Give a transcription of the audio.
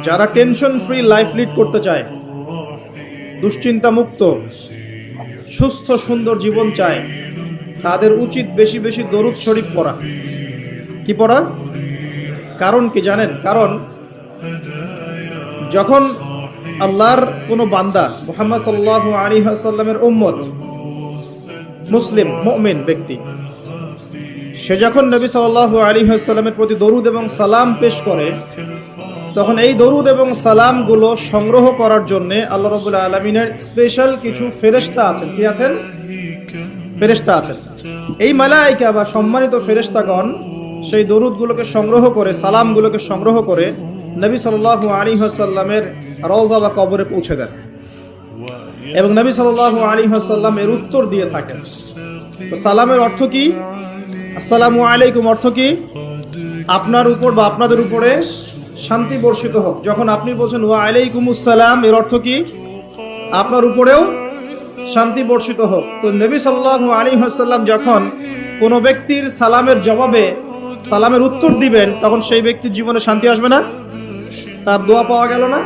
যারা tension free life lead করতে চায়, দুশ্চিন্তা মুক্ত সুস্থ সুন্দর জীবন চায়, তাদের উচিত বেশি বেশি দরুদ শরীফ পড়া। কি পড়া? কারণ কি জানেন? কারণ যখন আল্লাহর কোনো বান্দা মুহাম্মদ সাল্লাল্লাহু আলাইহি ওয়াসাল্লামের উম্মত, মুসলিম মুমিন ব্যক্তি, সে যখন নবী সাল্লাল্লাহু আলাইহি ওয়াসাল্লামের প্রতি দরুদ এবং সালাম পেশ করে, তখন এই দরুদ এবং সালামগুলো সংগ্রহ করার জন্য আল্লাহ রাব্বুল আলামিনের স্পেশাল কিছু ফেরেশতা আছেন। কি আছেন? ফেরেশতা আছেন। এই মালায়েকা বা সম্মানিত ফেরেশতাগণ সেই দরুদগুলোকে সংগ্রহ করে, সালামগুলোকে সংগ্রহ করে নবী সাল্লাল্লাহু আলাইহি ওয়াসাল্লামের রওজা বা কবরে পৌঁছে দেন এবং নবী সাল্লাল্লাহু আলাইহি ওয়াসাল্লাম এর উত্তর দিয়ে থাকেন। তো সালামের অর্থ কি? আসসালামু আলাইকুম অর্থ কি? আপনার উপর বা আপনাদের উপরে শান্তি বর্ষিত হোক। যখন আপনি বলছেন ওয়া আলাইকুমুস সালাম, এর অর্থ কি? আপনার উপরেও শান্তি বর্ষিত হোক। তো নবী সাল্লাল্লাহু আলাইহি ওয়াসাল্লাম যখন কোনো ব্যক্তির সালামের জবাবে সালামের উত্তর দিবেন, তখন সেই ব্যক্তির জীবনে শান্তি আসবে না? তার দোয়া পাওয়া গেল না?